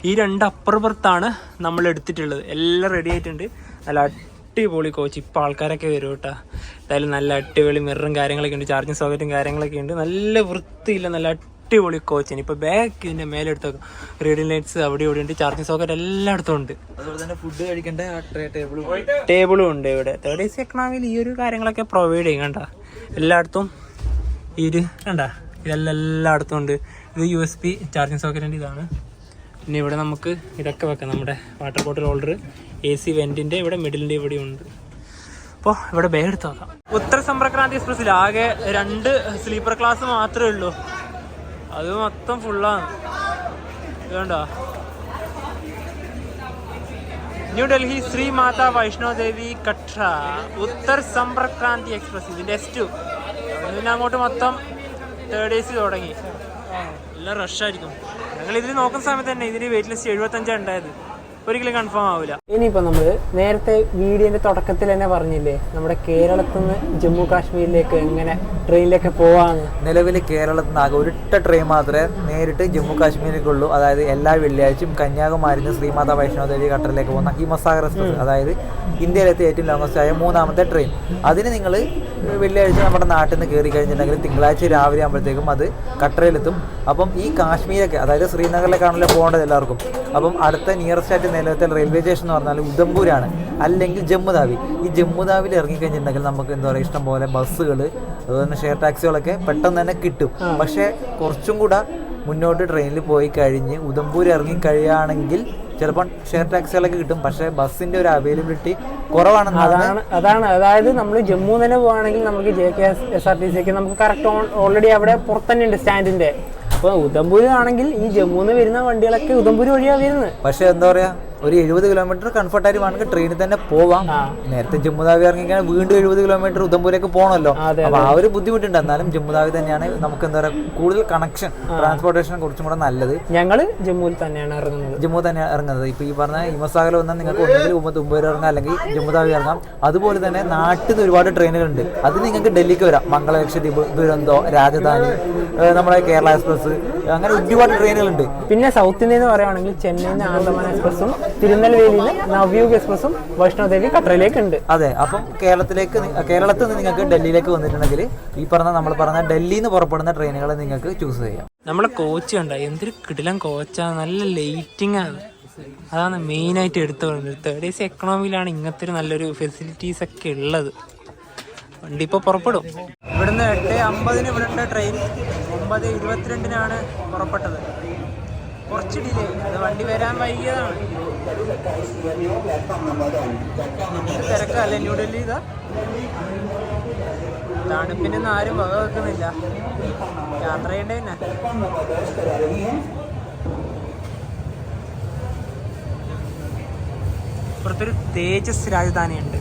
ഈ 2 അപ്പർ ബർത്താണ് നമ്മൾ എടുത്തിട്ടുള്ളത്. എല്ലാം റെഡി ആയിട്ടുണ്ട്. നല്ല അടിപൊളി കോച്ച്. ഇപ്പോൾ ആൾക്കാരൊക്കെ വരും കേട്ടോ. എന്തായാലും നല്ല അടിപൊളി മിററും കാര്യങ്ങളൊക്കെ ഉണ്ട്, ചാർജിങ് സോക്കറ്റും കാര്യങ്ങളൊക്കെ ഉണ്ട്. നല്ല വൃത്തിയില്ല, നല്ല അടിപൊളി കോച്ചിന്. ഇപ്പോൾ ബാക്ക് ഇതിൻ്റെ മേലെ എടുത്ത് വെക്കും. റീഡിങ് ലൈറ്റ്സ് അവിടെ ഇവിടെ ഉണ്ട്, ചാർജിങ് സോക്കറ്റ് എല്ലായിടത്തും ഉണ്ട്. അതുപോലെ തന്നെ ഫുഡ് കഴിക്കേണ്ട ടേബിളും ഉണ്ട് ഇവിടെ. 3rd AC എക്കണോമിയിൽ ഈ ഒരു കാര്യങ്ങളൊക്കെ പ്രൊവൈഡ് ചെയ്യും കണ്ട. എല്ലായിടത്തും ഈ ഒരു കണ്ട, ഇതെല്ലാം എല്ലായിടത്തും ഉണ്ട്. ഇത് USB ചാർജിങ് സോക്കറ്റിൻ്റെ ഇതാണ്. പിന്നെ ഇവിടെ നമുക്ക് ഇതൊക്കെ വെക്കാം, നമ്മുടെ വാട്ടർ ബോട്ടിൽ ഹോൾഡർ, AC വെൻറ്റിൻ്റെ ഇവിടെ മിഡിലിൻ്റെ ഇവിടെ ഉണ്ട്. അപ്പോൾ ഇവിടെ ബാഗ് എടുത്ത് നോക്കാം. ഉത്തർ സമ്പർക്രാന്തി എക്സ്പ്രസ്സിൽ ആകെ 2 സ്ലീപ്പർ ക്ലാസ് മാത്രമേ ഉള്ളൂ. അത് മൊത്തം ഫുള്ളാണ്. വേണ്ട, ന്യൂഡൽഹി ശ്രീ മാതാ വൈഷ്ണോ ദേവി കട്ര ഉത്തർ സമ്പർക്രാന്തി എക്സ്പ്രസ്. ഇതിൻ്റെ S2. പിന്നെ അങ്ങോട്ട് മൊത്തം 3rd AC തുടങ്ങി. എല്ലാം റഷായിരിക്കും. ഞങ്ങൾ ഇതിൽ നോക്കുന്ന സമയത്ത് തന്നെ ഇതിന് വെയിറ്റ് ലിസ്റ്റ് 75 ഉണ്ടായത്. ഒരിക്കലും കൺഫേം ആവില്ല. ഇനിയിപ്പോൾ നമ്മൾ നേരത്തെ വീഡിയോൻ്റെ തുടക്കത്തിൽ തന്നെ പറഞ്ഞില്ലേ, നമ്മുടെ കേരളത്തിൽ നിന്ന് ജമ്മു കാശ്മീരിലേക്ക് എങ്ങനെ ട്രെയിനിലേക്ക് പോവാന്ന്. നിലവിൽ കേരളത്തിൽ നിന്ന് ആകെ ഒരിട്ട ട്രെയിൻ മാത്രമേ നേരിട്ട് ജമ്മു കാശ്മീരിലേക്കുള്ളൂ. അതായത് എല്ലാ വെള്ളിയാഴ്ചയും കന്യാകുമാരിയിൽ നിന്ന് ശ്രീമാതാ വൈഷ്ണോ ദേവി കട്ടറിലേക്ക് പോകുന്ന ഹിമസാഗർ എക്സ്പ്രസ്, അതായത് ഇന്ത്യയിലെത്തിയ ഏറ്റവും ലോങ്ങസ്റ്റ് ആയ 3ാമത്തെ ട്രെയിൻ. അതിന് നിങ്ങൾ വെള്ളിയാഴ്ച നമ്മുടെ നാട്ടിൽ നിന്ന് കയറി കഴിഞ്ഞിട്ടുണ്ടെങ്കിൽ തിങ്കളാഴ്ച രാവിലെ ആകുമ്പോഴത്തേക്കും അത് കട്ടറയിലെത്തും. അപ്പം ഈ കാശ്മീരൊക്കെ, അതായത് ശ്രീനഗറിലേക്കാണല്ലോ പോകേണ്ടത് എല്ലാവർക്കും. അപ്പം അടുത്ത നിയറസ്റ്റ് ആയിട്ട് നിലവിലത്തെ റെയിൽവേ സ്റ്റേഷൻ എന്ന് പറഞ്ഞാൽ ഉധംപൂരാണ്, അല്ലെങ്കിൽ ജമ്മുതാവി. ഈ ജമ്മുതാവിൽ ഇറങ്ങിക്കഴിഞ്ഞിട്ടുണ്ടെങ്കിൽ നമുക്ക് എന്താ പറയുക, ഇഷ്ടം പോലെ ബസ്സുകൾ, അതുപോലെ ഷെയർ ടാക്സികളൊക്കെ പെട്ടെന്ന് തന്നെ കിട്ടും. പക്ഷേ കുറച്ചും കൂടെ മുന്നോട്ട് ട്രെയിനിൽ പോയി കഴിഞ്ഞ് ഉധംപൂർ ഇറങ്ങി കഴിയുകയാണെങ്കിൽ ചിലപ്പോൾ ഷെയർ ടാക്സികളൊക്കെ കിട്ടും. പക്ഷേ ബസ്സിൻ്റെ ഒരു അവൈലബിലിറ്റി കുറവാണെന്ന്. അതായത് നമ്മൾ ജമ്മു തന്നെ പോവുകയാണെങ്കിൽ നമുക്ക് JKSRTC നമുക്ക് കറക്റ്റ് ഓൾറെഡി അവിടെ പുറത്ത് തന്നെ ഉണ്ട് സ്റ്റാൻഡിൻ്റെ. അപ്പോൾ ഉധംപൂരാണെങ്കിൽ ഈ ജമ്മുന്ന് വരുന്ന വണ്ടികളൊക്കെ ഉധംപൂർ വഴിയാണ് വരുന്നത്. പക്ഷേ എന്താ പറയുക, ഒരു 70 കിലോമീറ്റർ കംഫർട്ടായിട്ട് വേണമെങ്കിൽ ട്രെയിനിൽ തന്നെ പോവാം. നേരത്തെ ജമ്മുതാവി ഇറങ്ങിക്കാൻ വീണ്ടും 70 കിലോമീറ്റർ ഉധംപൂരേക്ക് പോകണമല്ലോ. അപ്പോൾ ആ ഒരു ബുദ്ധിമുട്ടുണ്ട്. എന്നാലും ജമ്മുതാവി തന്നെയാണ് നമുക്ക് എന്താ പറയുക കൂടുതൽ കണക്ഷൻ, ട്രാൻസ്പോർട്ടേഷൻ കുറച്ചും കൂടെ നല്ലത്. ഞങ്ങൾ ജമ്മുവിൽ തന്നെയാണ് ഇറങ്ങുന്നത്. ജമ്മു തന്നെയാണ് ഇറങ്ങുന്നത്. ഇപ്പോൾ ഈ പറഞ്ഞ ഹിമസാഗറിൽ വന്നാൽ നിങ്ങൾക്ക് ഒന്നെങ്കിൽ ഉധംപൂർ ഇറങ്ങാം, അല്ലെങ്കിൽ ജമ്മുതാവി ഇറങ്ങാം. അതുപോലെ തന്നെ നാട്ടിൽ നിന്ന് ഒരുപാട് ട്രെയിനുകളുണ്ട്. അത് നിങ്ങൾക്ക് ഡൽഹിക്ക് വരാം. മംഗള ലക്ഷദ്വീപ്, ദുരന്തോ, രാജധാനി, നമ്മുടെ കേരള എക്സ്പ്രസ്, അങ്ങനെ ഒരുപാട് ട്രെയിനുകളുണ്ട്. പിന്നെ സൗത്ത് ഇന്ത്യയിൽ നിന്ന് പറയുകയാണെങ്കിൽ ചെന്നൈയിൽ നിന്ന് ആൻഡമാൻ എക്സ്പ്രസും തിരുനെൽവേലിയിൽ നിന്ന് നവ്യൂഗ് എക്സ്പ്രസും വൈഷ്ണോദേവി കട്ടറയിലേക്ക് ഉണ്ട്. അതെ, അപ്പം കേരളത്തിൽ നിന്ന് നിങ്ങൾക്ക് ഡൽഹിയിലേക്ക് വന്നിട്ടുണ്ടെങ്കിൽ ഈ നമ്മൾ പറഞ്ഞ ഡൽഹിയിൽ നിന്ന് പുറപ്പെടുന്ന ട്രെയിനുകൾ നിങ്ങൾക്ക് ചൂസ് ചെയ്യാം. നമ്മളെ കോച്ച് കണ്ട എന്തൊരു കിടിലൻ കോച്ചാണ്, നല്ല ലൈറ്റിംഗ് ആണ്. അതാണ് മെയിനായിട്ട് എടുത്തുകൊണ്ട് തേർഡ് AC എക്കണോമിയിലാണ് ഇങ്ങനത്തെ ഒരു നല്ലൊരു ഫെസിലിറ്റീസ് ഒക്കെ ഉള്ളത്. വണ്ടി ഇപ്പോൾ പുറപ്പെടും. ഇവിടുന്ന് 8:50 ഇവിടുത്തെ ട്രെയിൻ 9:22 പുറപ്പെട്ടത്. കുറച്ച് ഡിലേ, അത് വണ്ടി വരാൻ വൈകിയതാണ്. തിരക്കല്ലേ ന്യൂഡൽഹി. ഇതാ തണുപ്പിനൊന്നും ആരും വക വെക്കുന്നില്ല, യാത്ര ചെയ്യേണ്ടത് തന്നെ. ഇപ്പുറത്തൊരു തേജസ് രാജധാനിയുണ്ട്.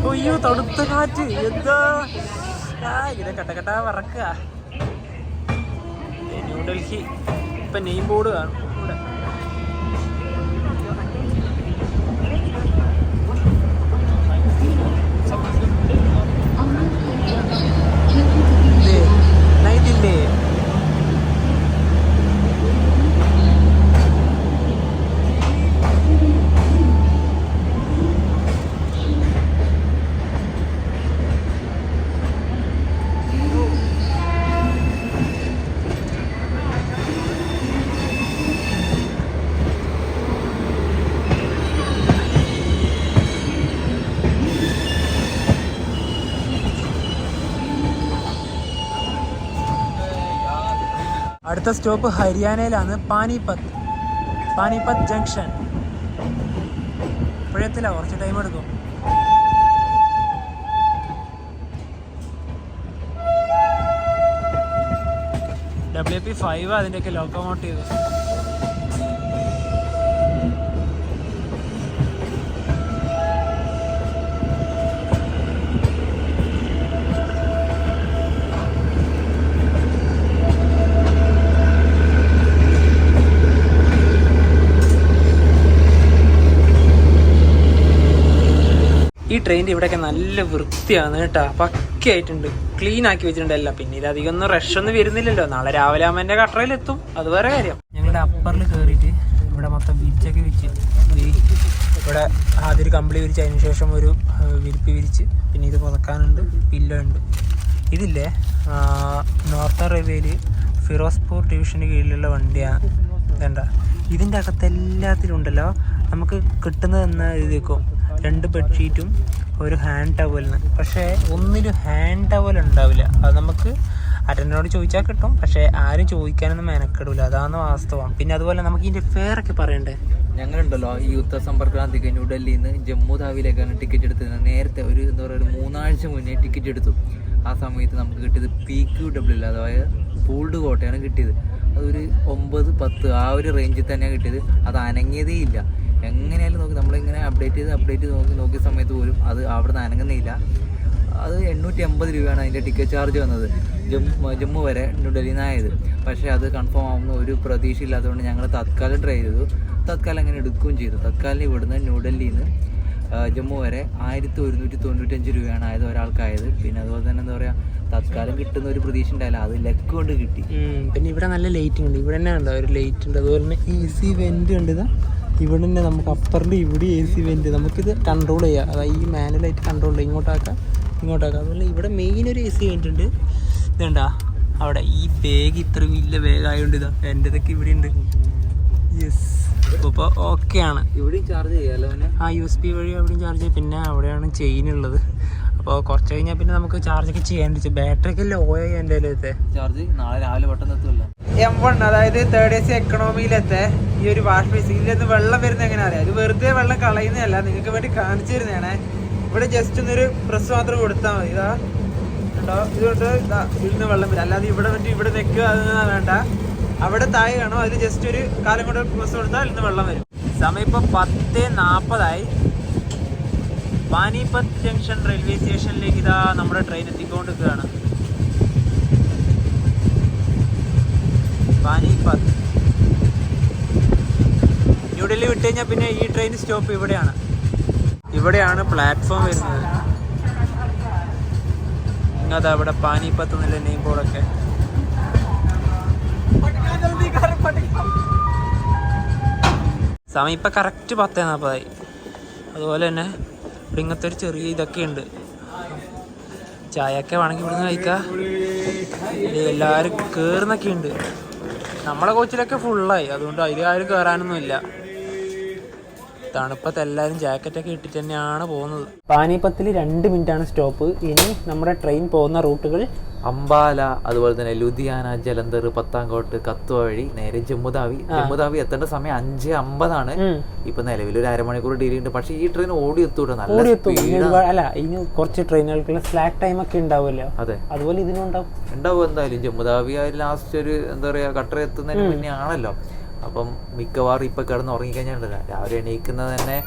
അയ്യോ തണുത്ത കാറ്റ്, എന്താ ഇത് കട്ടക്കട്ട വറക്കുക. ന്യൂഡൽഹി ഇപ്പൊ നെയിം ബോർഡ് കാണും ഇവിടെ. നൈതില്ലേ അടുത്ത സ്റ്റോപ്പ് ഹരിയാനയിലാണ്, പാനിപ്പത്ത് ജംഗ്ഷൻ. ഇപ്പോഴെത്തില്ല, കുറച്ച് ടൈം എടുക്കും. WP5 അതിൻ്റെയൊക്കെ ലോക്കോമോട്ടീവ്. ഈ ട്രെയിനിൻ്റെ ഇവിടെയൊക്കെ നല്ല വൃത്തിയാണ് കേട്ടോ, പക്കയായിട്ടുണ്ട്, ക്ലീൻ ആക്കി വെച്ചിട്ടുണ്ട് എല്ലാം. പിന്നെ ഇതധികം ഒന്നും റഷൊന്നും വരുന്നില്ലല്ലോ, നാളെ രാവിലെ ആകുമ്പോൾ എൻ്റെ കട്ടറയിലെത്തും, അത് വേറെ കാര്യം. ഞങ്ങളുടെ അപ്പറിൽ കയറിയിട്ട് ഇവിടെ മൊത്തം വിരിച്ചൊക്കെ വിരിച്ച്, ഇവിടെ ആദ്യം ഒരു കമ്പിളി വിരിച്ച്, അതിന് ശേഷം ഒരു വിരിപ്പ് വിരിച്ച്, പിന്നെ ഇത് പുതക്കാനുണ്ട്, പില്ലോ ഉണ്ട്. ഇതില്ലേ നോർത്തേൺ റെയിൽവേയിൽ ഫിറോസ്പൂർ ഡിവിഷന് കീഴിലുള്ള വണ്ടിയാണ്. ഇതേണ്ട ഇതിൻ്റെ അകത്ത് എല്ലാത്തിലും ഉണ്ടല്ലോ, നമുക്ക് കിട്ടുന്നത് എന്നാ എഴുതിയേക്കും 2 ബെഡ്ഷീറ്റും ഒരു ഹാൻഡ് ടവലിന്. പക്ഷേ ഒന്നിലും ഹാൻഡ് ടവൽ ഉണ്ടാവില്ല. അത് നമുക്ക് അറ്റൻഡറോട് ചോദിച്ചാൽ കിട്ടും, പക്ഷേ ആരും ചോദിക്കാനൊന്നും മെനക്കെടില്ല, അതാണ് വാസ്തവം. പിന്നെ അതുപോലെ നമുക്ക് ഇതിൻ്റെ ഫെയർ ഒക്കെ പറയണ്ടേ. ഞങ്ങളുണ്ടല്ലോ ഈ ഉത്തർ സമ്പർക്ക് ക്രാന്തിക്ക് ന്യൂഡൽഹിയിൽ നിന്ന് ജമ്മു താവിയിലേക്കാണ് ടിക്കറ്റ് എടുത്തത്. നേരത്തെ ഒരു എന്താ പറയുക, ഒരു 3 ആഴ്ച മുന്നേ ടിക്കറ്റ് എടുത്തു. ആ സമയത്ത് നമുക്ക് കിട്ടിയത് PQW, അതായത് പൂൾഡ് കോട്ടയാണ് കിട്ടിയത്. അതൊരു 9-10 ആ ഒരു റേഞ്ചിൽ തന്നെയാണ് കിട്ടിയത്. അത് അനങ്ങിയതേ ഇല്ല. എങ്ങനെയായാലും നോക്കി നമ്മളിങ്ങനെ അപ്ഡേറ്റ് ചെയ്ത് നോക്കിയ സമയത്ത് പോലും അത് അവിടെ നിന്ന് അനങ്ങുന്നേ ഇല്ല. അത് 850 രൂപയാണ് അതിൻ്റെ ടിക്കറ്റ് ചാർജ് വന്നത്, ജമ്മു വരെ ന്യൂഡൽഹിയിൽ നിന്നായത്. പക്ഷേ അത് കൺഫേം ആവുന്ന ഒരു പ്രതീക്ഷ ഇല്ലാത്തതുകൊണ്ട് ഞങ്ങൾ തത്കാലം ട്രൈ ചെയ്തു. തത്കാലം അങ്ങനെ എടുക്കുകയും ചെയ്തു. തത്കാലം ഇവിടുന്ന് ന്യൂഡൽഹിയിൽ നിന്ന് ജമ്മു വരെ 1195 രൂപയാണ് ആയത് ഒരാൾക്കായത്. പിന്നെ അതുപോലെ തന്നെ എന്താ പറയുക, തത്കാലം കിട്ടുന്ന ഒരു പ്രതീക്ഷ ഉണ്ടായില്ല, അത് ലക്ക് കൊണ്ട് കിട്ടി. പിന്നെ ഇവിടെ നല്ല ലൈറ്റിംഗ് ഉണ്ട്, ഇവിടെ തന്നെ ഉണ്ടോ ഒരു ലൈറ്റ് ഉണ്ട്. അതുപോലെ തന്നെ AC വെന്റ് ഉണ്ട്. ഇവിടെ തന്നെ നമുക്ക് അപ്പറിൻ്റെ ഇവിടെ AC വെന്റ്, നമുക്കിത് കൺട്രോൾ ചെയ്യാം. അതായത് ഈ മാനുവലായിട്ട് കൺട്രോൾ ചെയ്യാം, ഇങ്ങോട്ടാക്കാം. അതുപോലെ ഇവിടെ മെയിൻ ഒരു AC വെന്റ് ഉണ്ട്. ഇതുണ്ടാ അവിടെ ഈ ബാഗ് ഇത്ര വലിയ ബാഗായതുകൊണ്ട് ഇതാ എൻ്റെ ഇതൊക്കെ ഇവിടെ ഉണ്ട്. യെസ്, ഇപ്പോൾ ഓക്കെയാണ്. ഇവിടെയും ചാർജ് ചെയ്യാമല്ലോ. USB വഴി അവിടെയും ചാർജ് ചെയ്യും. പിന്നെ അവിടെയാണ് ചെയിൻ ഉള്ളത്. അപ്പോൾ കുറച്ച് കഴിഞ്ഞാൽ പിന്നെ നമുക്ക് ചാർജൊക്കെ ചെയ്യാണ്ട്, ബാറ്ററിക്ക് ലോ ആയി എൻ്റെ കയ്യിലത്തെ ചാർജ് നാളെ രാവിലെ പെട്ടെന്ന് എത്തുമല്ലോ. M1 അതായത് തേർഡ് AC എക്കണോമിയിലത്തെ ഈ ഒരു വാഷ് ബേസിൻ, ഇതിൽ വെള്ളം വരുന്നത് എങ്ങനെ അറിയാം? ഇത് വെറുതെ വെള്ളം കളയുന്നതല്ല, നിങ്ങൾക്ക് വേണ്ടി കാണിച്ചു തരുന്നതാണ്. ഇവിടെ ജസ്റ്റ് ഒന്നൊരു പ്രസ് മാത്രം കൊടുത്താൽ മതി. ഇതാ ഉണ്ടോ, ഇതുകൊണ്ട് ഇതിന്ന് വെള്ളം വരും. അല്ലാതെ ഇവിടെ വന്നിട്ട് ഇവിടെ നിൽക്കുക അതൊന്നും വേണ്ട. അവിടെ താഴെ കാണോ, അതിൽ ജസ്റ്റ് ഒരു കാലം കൊണ്ട് പ്രസ് കൊടുത്താൽ ഇന്ന് വെള്ളം വരും. സമയം ഇപ്പോൾ 10:40 പാനിപ്പത്ത് ജംഗ്ഷൻ റെയിൽവേ സ്റ്റേഷനിലേക്ക് ഇതാ നമ്മുടെ ട്രെയിൻ എത്തിക്കൊണ്ടിരിക്കുകയാണ്. പാനിപ്പത്ത് ന്യൂഡൽഹി വിട്ട് കഴിഞ്ഞാൽ പിന്നെ ഈ ട്രെയിൻ സ്റ്റോപ്പ് ഇവിടെയാണ് പ്ലാറ്റ്ഫോം വരുന്നത്. അതാ ഇവിടെ പാനിപ്പത്ത് എന്നുള്ള നെയിം ബോർഡൊക്കെ. സമയം ഇപ്പം കറക്റ്റ് 10:40. അതുപോലെ തന്നെ ഇവിടെ ഇങ്ങനത്തെ ഒരു ചെറിയ ഇതൊക്കെ ഉണ്ട്. ചായയൊക്കെ വേണമെങ്കിൽ ഇവിടുന്ന് കഴിക്കാം. എല്ലാവരും കയറുന്നൊക്കെ ഉണ്ട്. നമ്മളെ കോച്ചിലൊക്കെ ഫുള്ളായി, അതുകൊണ്ട് അതിൽ ആരും കയറാനൊന്നുമില്ല. തണുപ്പത്ത് എല്ലാവരും ജാക്കറ്റൊക്കെ ഇട്ടിട്ട് തന്നെയാണ് പോകുന്നത്. പാനിപ്പത്തിൽ 2 മിനിറ്റാണ് സ്റ്റോപ്പ്. ഇനി നമ്മുടെ ട്രെയിൻ പോകുന്ന റൂട്ടുകൾ അംബാല, അതുപോലെ തന്നെ ലുധിയാന, ജലന്ധർ, പത്താൻകോട്ട്, കത്വ വഴി നേരെ ജമ്മുതാവി. ജമ്മുതാവി എത്തേണ്ട സമയം 5:50. ഇപ്പൊ നിലവിൽ ഒരു അരമണിക്കൂർ ഡിലേ ഉണ്ട്. പക്ഷെ ഈ ട്രെയിൻ ഓടി എത്തൂട്ടോ, നല്ല അല്ല. ഇനി കുറച്ച് ട്രെയിനുകൾക്ക് സ്ലാക്ക് ടൈം ഒക്കെ ഉണ്ടാവുമല്ലോ. അതെ, അതുപോലെ ഇതിനും ഉണ്ടാവും എന്തായാലും. ജമ്മുതാവി ലാസ്റ്റ് ഒരു എന്താ പറയാ കട്ടറ എത്തുന്നതിന് മുന്നേ ആണല്ലോ. അപ്പം മിക്കവാറും ഇപ്പൊ കിടന്ന് ഉറങ്ങിക്കഴിഞ്ഞാൽ രാവിലെ എണീക്കുന്നത് തന്നെ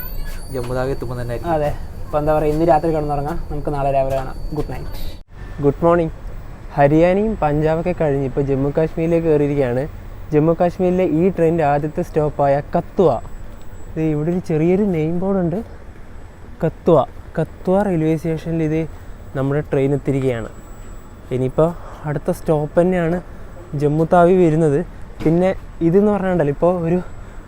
ജമ്മുതാവി എത്തുമ്പോൾ തന്നെ. അതെ, ഇപ്പൊ എന്താ പറയാ, ഇന്ന് രാത്രി കിടന്നുറങ്ങാം, നമുക്ക് നാളെ രാവിലെ കാണാം. Good night, good morning. ഹരിയാനയും പഞ്ചാബൊക്കെ കഴിഞ്ഞ് ഇപ്പോൾ ജമ്മു കാശ്മീരിലേക്ക് കയറിയിരിക്കുകയാണ്. ജമ്മു കാശ്മീരിലെ ഈ ട്രെയിനിൻ്റെ ആദ്യത്തെ സ്റ്റോപ്പായ കത്വ. ഇത് ഇവിടെ ഒരു ചെറിയൊരു നെയിം ബോർഡുണ്ട്, കത്വ റെയിൽവേ സ്റ്റേഷനിൽ ഇത് നമ്മുടെ ട്രെയിൻ എത്തിയിരിക്കുകയാണ്. ഇനിയിപ്പോൾ അടുത്ത സ്റ്റോപ്പ് തന്നെയാണ് ജമ്മു താവി വരുന്നത്. പിന്നെ ഇതെന്ന് പറഞ്ഞാൽ ഇപ്പോൾ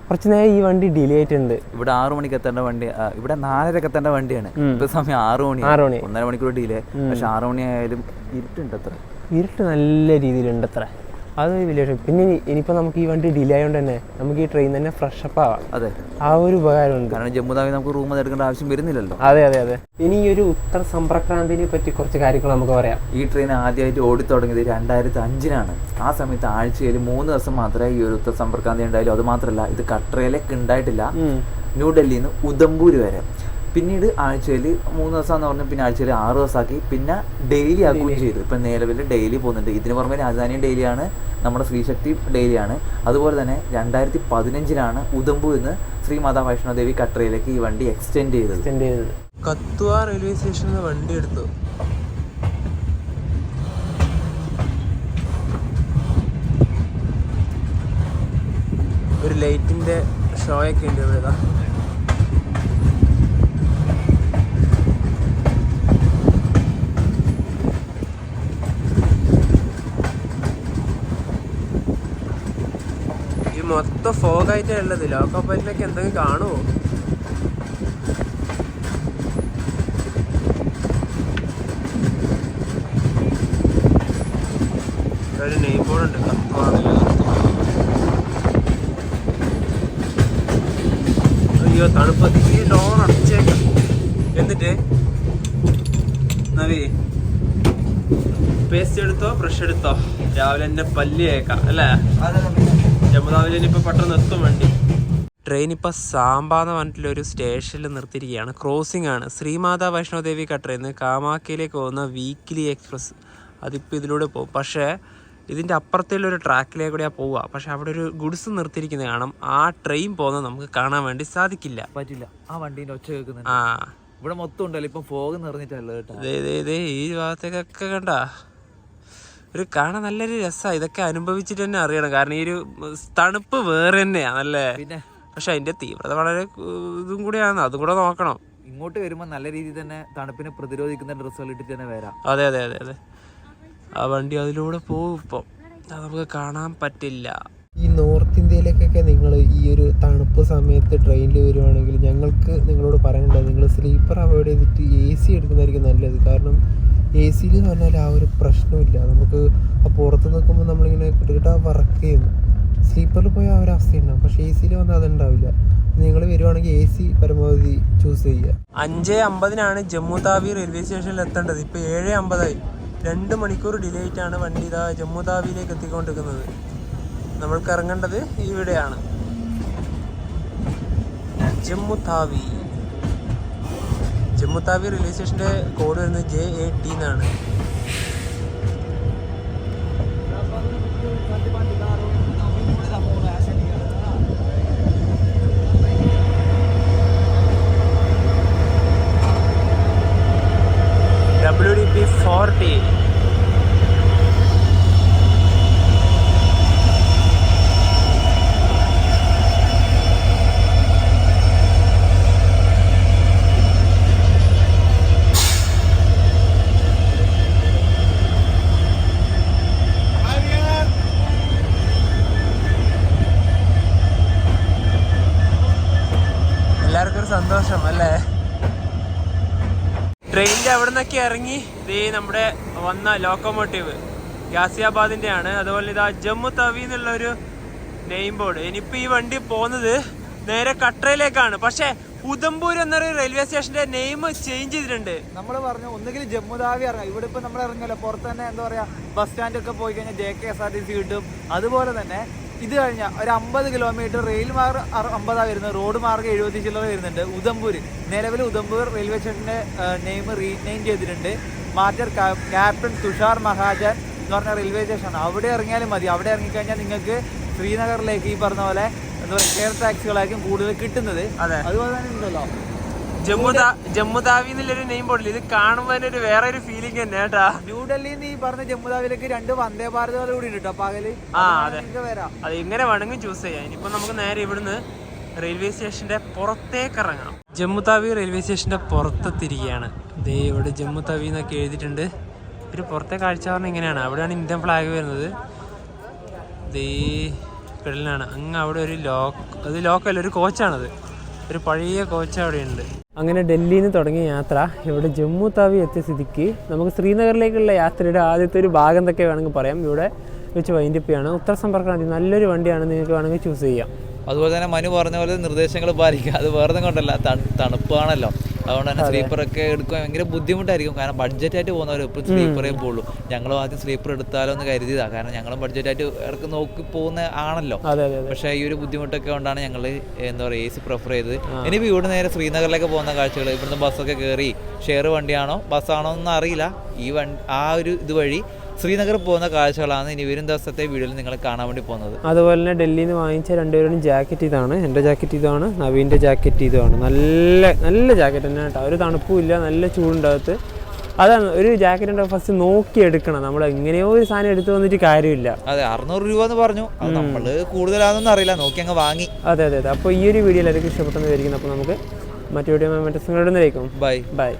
കുറച്ച് നേരം ഈ വണ്ടി ഡിലേ ആയിട്ടുണ്ട്. ഇവിടെ 6 മണിക്ക് എത്തേണ്ട വണ്ടി, ഇവിടെ 4:30 എത്തേണ്ട വണ്ടിയാണ്. ഇപ്പൊ സമയം 6 മണി, 1.5 മണിക്കൂർ ഡിലേ. പക്ഷെ 6 മണി ആയാലും ഇരുട്ടുണ്ട്. അത്ര ഇരുട്ട് നല്ല രീതിയിലുണ്ട് അത്ര. അത് വലിയ പിന്നെ ഇനിയിപ്പോൾ നമുക്ക് ഈ വണ്ടി ഡിലേ ആയതുകൊണ്ട് തന്നെ നമുക്ക് ഈ ട്രെയിൻ തന്നെ ഫ്രഷ് അപ്പ് ആവാം. അതെ, ആ ഒരു ഉപകാരമുണ്ട്. കാരണം ജമ്മുതാവി നമുക്ക് റൂം എടുക്കേണ്ട ആവശ്യം വരുന്നില്ലല്ലോ. അതെ അതെ അതെ. ഇനി ഈ ഒരു ഉത്തർ സമ്പർക്രാന്തിനെ പറ്റി കുറച്ച് കാര്യങ്ങൾ നമുക്ക് പറയാം. ഈ ട്രെയിൻ ആദ്യമായിട്ട് ഓടിത്തുടങ്ങിയത് 2005-ലാണ്. ആ സമയത്ത് ആഴ്ചയിൽ 3 ദിവസം മാത്രമേ ഈ ഒരു ഉത്തർ സമ്പർക്രാന്തി ഉണ്ടായാലും. അത് മാത്രമല്ല, ഇത് കട്രയിലേക്ക് ഉണ്ടായിട്ടില്ല. ന്യൂഡൽഹിയിൽ നിന്ന് ഉദംപൂർ വരെ. പിന്നീട് ആഴ്ചയിൽ 3 ദിവസമാണെന്ന് പറഞ്ഞു, പിന്നെ ആഴ്ചയിൽ 6 ദിവസമാക്കി, പിന്നെ ഡെയിലി ആക്കുകയും ചെയ്തു. ഇപ്പം നിലവിൽ ഡെയിലി പോകുന്നുണ്ട്. ഇതിന് പുറമെ രാജധാനിയും ഡെയിലിയാണ്, നമ്മുടെ ശ്രീശക്തി ഡെയിലിയാണ്. അതുപോലെ തന്നെ 2015-ലാണ് ഉദംപൂരിൽ നിന്ന് ശ്രീമാതാ വൈഷ്ണോദേവി കട്രയിലേക്ക് ഈ വണ്ടി എക്സ്റ്റെൻഡ് ചെയ്തത്. കത്വ റെയിൽവേ സ്റ്റേഷനിൽ നിന്ന് വണ്ടി എടുത്തു. ഒരു ലൈറ്റിൻ്റെ ഷോയൊക്കെ ഉണ്ട് ഇവിടെ. മൊത്തം ഫോഗായിട്ടാണ് ഉള്ളത്. ലോക്കോ പൈലറ്റിലൊക്കെ എന്തെങ്കിലും കാണുമോ? ഒരു നെയിം ബോർഡ് ഉണ്ട്, അയ്യോ തണുപ്പത്തി ഡോർ അടച്ചേക്കാം. എന്നിട്ട് നവി പേസ്റ്റ് എടുത്തോ, ബ്രഷ് എടുത്തോ, രാവിലെ എൻ്റെ പല്ല് കേൾക്കാം അല്ലേ? ജമ്മുതാവിൽ ഇനിയിപ്പോൾ പെട്ടെന്ന് എത്തും വണ്ടി. ട്രെയിൻ ഇപ്പോൾ സാമ്പാന്ന് പറഞ്ഞിട്ടുള്ളൊരു സ്റ്റേഷനിൽ നിർത്തിയിരിക്കുകയാണ്. ക്രോസിംഗ് ആണ്. ശ്രീമാതാ വൈഷ്ണോദേവി കട്രയിൽ നിന്ന് കാമാക്കിയിലേക്ക് പോകുന്ന വീക്കിലി എക്സ്പ്രസ്. അതിപ്പോൾ ഇതിലൂടെ പോകും. പക്ഷേ ഇതിൻ്റെ അപ്പുറത്തുള്ളൊരു ട്രാക്കിലേക്ക് കൂടെയാണ് പോവുക. പക്ഷെ അവിടെ ഒരു ഗുഡ്സ് നിർത്തിയിരിക്കുന്നത് കാണാം. ആ ട്രെയിൻ പോകുന്നത് നമുക്ക് കാണാൻ വേണ്ടി സാധിക്കില്ല, പറ്റില്ല. ആ വണ്ടീൻ്റെ ഒച്ച കേൾക്കുന്നുണ്ട്. ഇവിടെ മൊത്തം ഉണ്ടല്ലോ, ഇപ്പം ഫോഗ് നിറഞ്ഞിട്ടല്ലോ കേട്ടോ. ഈ ഭാഗത്തേക്കൊക്കെ കണ്ട ഒരു കാണാൻ നല്ലൊരു രസമാണ്. ഇതൊക്കെ അനുഭവിച്ചിട്ട് തന്നെ അറിയണം. കാരണം ഈ ഒരു തണുപ്പ് വേറെ തന്നെയാണ് അല്ലേ? പിന്നെ പക്ഷെ അതിന്റെ തീവ്രത വളരെ ഇതും കൂടിയാണ്, അതും കൂടെ നോക്കണം. ഇങ്ങോട്ട് വരുമ്പോൾ നല്ല രീതിയിൽ തന്നെ തണുപ്പിനെ പ്രതിരോധിക്കുന്ന ഡ്രസ്സുകൾ ഇട്ടിട്ട് തന്നെ വരാം. അതെ അതെ അതെ അതെ. ആ വണ്ടി അതിലൂടെ പോകും. ഇപ്പം അത് നമുക്ക് കാണാൻ പറ്റില്ല. ഈ നോർത്ത് ഇന്ത്യയിലേക്കൊക്കെ നിങ്ങൾ ഈ ഒരു തണുപ്പ് സമയത്ത് ട്രെയിനിൽ വരുവാണെങ്കിൽ ഞങ്ങൾക്ക് നിങ്ങളോട് പറയാനുള്ളത്, നിങ്ങൾ സ്ലീപ്പർ അവോയ്ഡ് ചെയ്തിട്ട് AC എടുക്കുന്നതായിരിക്കും നല്ലത്. കാരണം AC എന്ന് പറഞ്ഞാൽ ആ ഒരു പ്രശ്നമില്ല. നമുക്ക് പുറത്ത് നിൽക്കുമ്പോൾ നമ്മളിങ്ങനെ കിട്ടുകിട്ടാ വർക്ക് ചെയ്യുന്നു. സ്ലീപ്പറിൽ പോയാൽ ആ ഒരു അവസ്ഥയുണ്ടാവും. പക്ഷേ AC വന്നാൽ അതുണ്ടാവില്ല. നിങ്ങൾ വരുവാണെങ്കിൽ AC പരമാവധി ചൂസ് ചെയ്യുക. 5:50 ജമ്മു താവി റെയിൽവേ സ്റ്റേഷനിൽ എത്തേണ്ടത്. ഇപ്പോൾ 7:50. 2 മണിക്കൂർ ഡിലേ ആയിട്ടാണ് വണ്ടി ഇതാ ജമ്മു താവിയിലേക്ക് എത്തിക്കൊണ്ടിരിക്കുന്നത്. നമ്മൾക്ക് ഇറങ്ങേണ്ടത് ഇവിടെയാണ്, ജമ്മു താവി. ജമ്മു താവി റെയിൽവേ സ്റ്റേഷൻ്റെ കോഡ് വരുന്നത് JAT എന്നാണ്. WDP 40. എല്ലാവർക്കും ഒരു സന്തോഷം അല്ലേ. ട്രെയിനിൻ്റെ അവിടെ നിന്നൊക്കെ ഇറങ്ങി ഇതേ നമ്മുടെ വന്ന ലോക്കോമോട്ടീവ് ഗാസിയാബാദിൻ്റെ ആണ്. അതുപോലെ ഇതാ ജമ്മു തവി എന്നുള്ളൊരു നെയിം ബോർഡ്. ഇനിയിപ്പോൾ ഈ വണ്ടി പോകുന്നത് നേരെ കട്രയിലേക്കാണ്. പക്ഷേ ഉദംപൂർ എന്നൊരു റെയിൽവേ സ്റ്റേഷന്റെ നെയിം ചേഞ്ച് ചെയ്തിട്ടുണ്ട്. നമ്മൾ പറഞ്ഞു ഒന്നുകിൽ ജമ്മു താവി ഇറങ്ങാം. ഇവിടെ ഇപ്പൊ നമ്മൾ ഇറങ്ങിയല്ലോ, പുറത്ത് തന്നെ എന്താ പറയാ ബസ് സ്റ്റാൻഡൊക്കെ പോയി കഴിഞ്ഞാൽ JKSRTC കിട്ടും. അതുപോലെ തന്നെ ഇത് കഴിഞ്ഞാൽ ഒരു 50 കിലോമീറ്റർ റെയിൽ മാർഗം 50 വരുന്നത്, റോഡ് മാർഗം 70 ചില്ലറ വരുന്നുണ്ട്. ഉദംപൂർ നിലവിൽ ഉദംപൂർ റെയിൽവേ സ്റ്റേഷന്റെ നെയിം റീനെയിം ചെയ്തിട്ടുണ്ട്. മാറ്റർ ക്യാപ്റ്റൻ തുഷാർ മഹാജൻ എന്ന് പറഞ്ഞ റെയിൽവേ സ്റ്റേഷൻ. അവിടെ ഇറങ്ങിയാലും മതി. അവിടെ ഇറങ്ങിക്കഴിഞ്ഞാൽ നിങ്ങൾക്ക് ശ്രീനഗറിലേക്ക് ഈ പറഞ്ഞ പോലെ എന്താ പറയുക എയർ ടാക്സികളായിരിക്കും കൂടുതൽ കിട്ടുന്നത്. അതുപോലെ തന്നെ ഉണ്ടല്ലോ ജമ്മു താവി എന്നുള്ളൊരു നെയിം ബോർഡിൽ ഇത് കാണുമ്പോൾ ഒരു വേറെ ഒരു ഫീലിംഗ് തന്നെ കേട്ടാ. ന്യൂഡൽഹിയിൽ നിന്ന് ഈ പറഞ്ഞ ജമ്മു താവിയിലേക്ക് 2 വന്ദേ ഭാരതുകൾ കൂടി ഉണ്ട് കേട്ടോ പകല്. വരാം, അത് എങ്ങനെ വേണമെങ്കിലും ചൂസ് ചെയ്യാം. ഇനിയിപ്പോ നമുക്ക് നേരെ ഇവിടുന്ന് റെയിൽവേ സ്റ്റേഷന്റെ പുറത്തേക്ക് ഇറങ്ങാം. ജമ്മു താവി റെയിൽവേ സ്റ്റേഷന്റെ പുറത്തെത്തിരിക്കുകയാണ്. ദേ ഇവിടെ ജമ്മു താവി എന്നൊക്കെ എഴുതിയിട്ടുണ്ട്. ഒരു പുറത്തെ കാഴ്ച പറഞ്ഞാൽ ഇങ്ങനെയാണ്. അവിടെയാണ് ഇന്ത്യൻ ഫ്ലാഗ് വരുന്നത്. ദേ കടലിനാണ് അങ്ങ് അവിടെ ഒരു ലോക്കല്ല, ഒരു കോച്ചാണത്. ഒരു പഴയ കോച്ച് അവിടെയുണ്ട്. അങ്ങനെ ഡൽഹിയിൽ നിന്ന് തുടങ്ങിയ യാത്ര ഇവിടെ ജമ്മു താവി എത്തിയ സ്ഥിതിക്ക് നമുക്ക് ശ്രീനഗറിലേക്കുള്ള യാത്രയുടെ ആദ്യത്തെ ഒരു ഭാഗം എന്നൊക്കെ വേണമെങ്കിൽ പറയാം. ഇവിടെ വെച്ച് വൈൻഡപ്പ് ചെയ്യാണ്. ഉത്തര സമ്പർക്ക നദി നല്ലൊരു വണ്ടിയാണ്, നിങ്ങൾക്ക് വേണമെങ്കിൽ ചൂസ് ചെയ്യാം. അതുപോലെ തന്നെ മനു പറഞ്ഞ പോലെ നിർദ്ദേശങ്ങൾ പാലിക്കുക. അത് വേറെ കൊണ്ടല്ല, തണുപ്പാണല്ലോ. അതുകൊണ്ട് തന്നെ സ്ലീപ്പറൊക്കെ എടുക്കാൻ ഭയങ്കര ബുദ്ധിമുട്ടായിരിക്കും. കാരണം ബഡ്ജറ്റായിട്ട് പോകുന്നവർ ഇപ്പം സ്ലീപ്പറേ പോകുള്ളൂ. ഞങ്ങളും ആദ്യം സ്ലീപ്പർ എടുത്താലോ എന്ന് കരുതിയതാണ്. കാരണം ഞങ്ങളും ബഡ്ജറ്റായിട്ട് ഇടയ്ക്ക് നോക്കി പോകുന്ന ആണല്ലോ. പക്ഷേ ഈ ഒരു ബുദ്ധിമുട്ടൊക്കെ കൊണ്ടാണ് ഞങ്ങൾ എന്താ പറയുക AC പ്രിഫർ ചെയ്തത്. ഇനിയിപ്പോൾ ഇവിടെ നേരെ ശ്രീനഗറിലേക്ക് പോകുന്ന കാഴ്ചകൾ, ഇവിടുന്ന് ബസ്സൊക്കെ കയറി ഷെയർ വണ്ടിയാണോ ബസ്സാണോ എന്ന് അറിയില്ല. ആ ഒരു ഇതുവഴി ശ്രീനഗർ പോകുന്ന കാഴ്ചകളാണ് ഇനി വരും ദിവസത്തെ വീഡിയോയിൽ നിങ്ങൾ കാണാൻ വേണ്ടി പോകുന്നത്. അതുപോലെ തന്നെ ഡൽഹിയിൽ നിന്ന് വാങ്ങിച്ച രണ്ടുപേരും ജാക്കറ്റ് ഇതാണ്. എൻ്റെ ജാക്കറ്റ് ഇതാണ്, നവീൻ്റെ ജാക്കറ്റ് ഇതാണ്. നല്ല ജാക്കറ്റ് തന്നെ കേട്ടോ. ഒരു തണുപ്പും ഇല്ല, നല്ല ചൂടുണ്ടാകത്ത്. അതാണ് ഒരു ജാക്കറ്റ് ഉണ്ടാവും. ഫസ്റ്റ് നോക്കി എടുക്കണം. നമ്മൾ എങ്ങനെയോ ഒരു സാധനം എടുത്തു വന്നിട്ട് കാര്യമില്ല. അതെ, 600 രൂപ എന്ന് പറഞ്ഞു. അത് നമ്മൾ കൂടുതലാണെന്നൊന്നും അറിയില്ല, നോക്കി അങ്ങ് വാങ്ങി. അതെ. അപ്പോൾ ഈ ഒരു വീഡിയോ എല്ലാവർക്കും ഇഷ്ടപ്പെട്ടെന്ന് വിചാരിക്കുന്നു. അപ്പോൾ നമുക്ക് മറ്റു വീഡിയോ മറ്റു ബൈ.